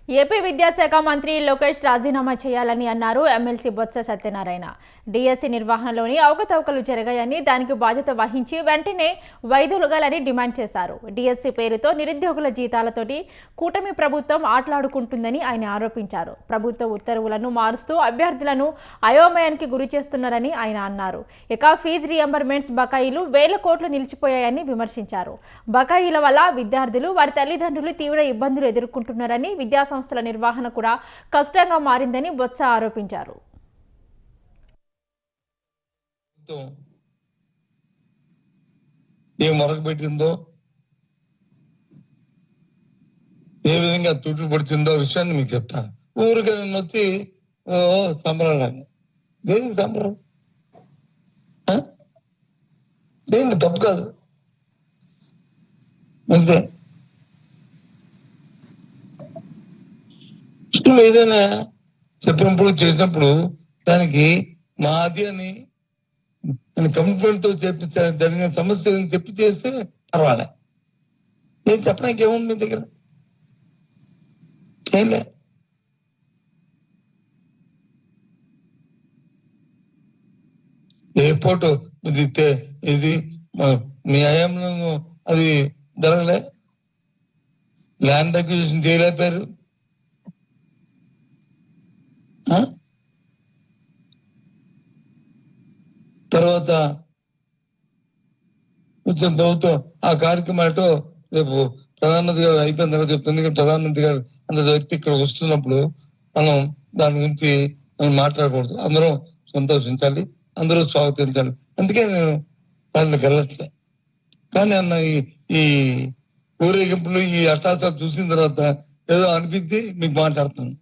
AP విద్యాశాఖ మంత్రి లోకేష్ రాజీనామా చేయాలని అన్నారు ఎమ్మెల్సీ బొత్స సత్యనారాయణ. డిఎస్సి నిర్వహణలోని అవకతవకలు జరిగాయని, దానికి బాధ్యత వహించి వెంటనే వైదొలగాలని డిమాండ్ చేశారు. డిఎస్సి పేరుతో నిరుద్యోగుల జీతాలతోటి కూటమి ప్రభుత్వం ఆటలాడుకుంటుందని ఆయన ఆరోపించారు. ప్రభుత్వ ఉత్తర్వులను మారుస్తూ అభ్యర్థులను అయోమయానికి గురి చేస్తున్నారని ఆయన అన్నారు. ఇక ఫీజు రీఎంబర్మెంట్స్ బకాయిలు వేల కోట్లు నిలిచిపోయాయని విమర్శించారు. బకాయిల వల్ల విద్యార్థులు, వారి తల్లిదండ్రులు తీవ్ర ఇబ్బందులు ఎదుర్కొంటున్నారని, విద్యాసంస్థల నిర్వహణ కూడా కష్టంగా మారిందని బొత్స ఆరోపించారు. ఏం మొరకబెట్టిందో, ఏ విధంగా తుట్లు పడుతుందో విషయాన్ని మీకు చెప్తాను. ఊరికి నన్ను వచ్చి సంబరాలు, దేనికి సంబరం? దేనికి తప్పు కాదు, మంచిదే. ఇష్టం ఏదైనా చెప్పినప్పుడు చేసినప్పుడు దానికి మాది అని కమిట్మెంట్ తో చెప్పి జరిగిన సమస్య చెప్పి చేస్తే పర్వాలే. నేను చెప్పడానికి ఏముంది మీ దగ్గర? చేయలే. ఎయిర్పోర్ట్ ఇది మీ హయాంలో అది జరగలే, ల్యాండ్ అక్విజిషన్ చేయలేపారు. తర్వాత వచ్చిన ప్రభుత్వం ఆ కార్యక్రమం రేపు ప్రధానమంత్రి గారు అయిపోయిన తర్వాత చెప్తుంది. ఎందుకంటే ప్రధానమంత్రి గారు అంత వ్యక్తి ఇక్కడ వస్తున్నప్పుడు మనం దాని గురించి మనం మాట్లాడకూడదు. అందరం సంతోషించాలి, అందరూ స్వాగతించాలి. అందుకే నేను దానికి వెళ్ళట్లే. కానీ అన్న ఈ ఊరేగింపులు, ఈ అట్టాసాలు చూసిన తర్వాత ఏదో అనిపించి మీకు మాట్లాడుతున్నాను.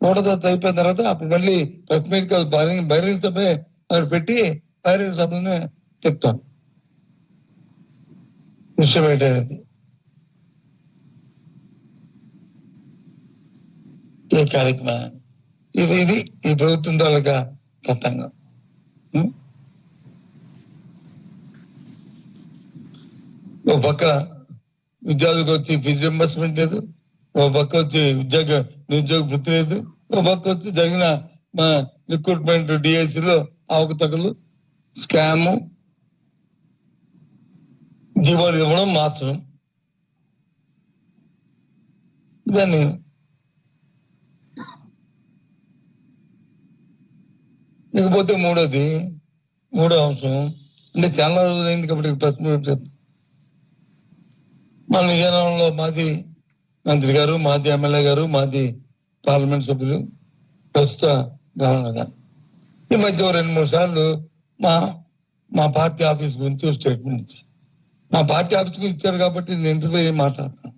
ఓటదాత అయిపోయిన తర్వాత అప్పుడు మళ్ళీ ప్రెస్ మీట్ బహిరంగ సభ అక్కడ పెట్టి బహిరంగ సభనే చెప్తాను విషయం ఏంటనేది. ఈ కార్యక్రమం ఇది ఈ ప్రభుత్వం తాలూకా తత్వంగా. ఓ పక్క విద్యార్థులకు వచ్చి ఫీజు రింబర్స్మెంట్ లేదు, ఓ పక్క వచ్చి నిరుద్యోగ వృత్తి లేదు, ఓ పక్క వచ్చి జరిగిన రిక్రూట్మెంట్ డిఎస్సిలో అవకతవకలు, స్కాము, జీవోలు ఇవ్వడం, మార్చడం, ఇవన్నీ. ఇకపోతే మూడో అంశం అంటే చాలా రోజులు అయింది కాబట్టి ప్రెస్ మీట్ చెప్తాం. మన విజయనగరంలో మాజీ మంత్రి గారు, మాజీ ఎమ్మెల్యే గారు, మాజీ పార్లమెంట్ సభ్యులు, ప్రస్తుత గవర్నర్ గారు ఈ మధ్య 2-3 సార్లు మా పార్టీ ఆఫీస్ గురించి స్టేట్మెంట్ ఇచ్చారు. మా పార్టీ ఆఫీస్ గురించి ఇచ్చారు కాబట్టి నేను ఇంటర్వ్యూ ఏం మాట్లాడతాను.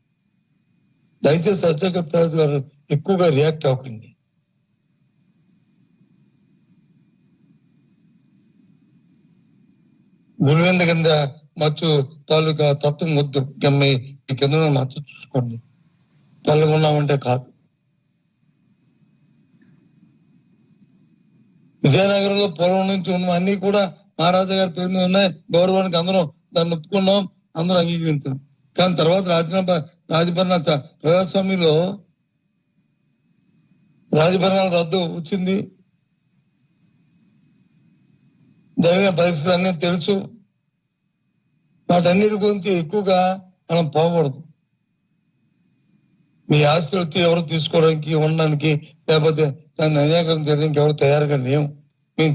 దయచేసి సత్యకర్తరాజు గారు ఎక్కువగా రియాక్ట్ అవ్వకండి. గురువింద కింద మచ్చు తాలూకా తత్వం వద్దు. ఈ కింద మచ్చ చూసుకోండి. తల్లుకున్నామంటే కాదు. విజయనగరంలో పూర్వం నుంచి ఉన్న అన్ని కూడా మహారాజా గారి పేరు మీద ఉన్నాయి. గౌరవానికి అందరం దాన్ని ఒప్పుకున్నాం, అందరం అంగీకరించాం. కానీ తర్వాత రాజభరణ ప్రజాస్వామ్యంలో రాజభరణాల రద్దు వచ్చింది. జరిగిన పరిస్థితులు అన్నీ తెలుసు. వాటన్నిటి గురించి ఎక్కువగా మనం పోకూడదు. మీ ఆస్తులు వచ్చి ఎవరు తీసుకోవడానికి, ఉండడానికి, లేకపోతే దాన్ని అన్యాయం చేయడానికి ఎవరు తయారుగా లేవు. మేము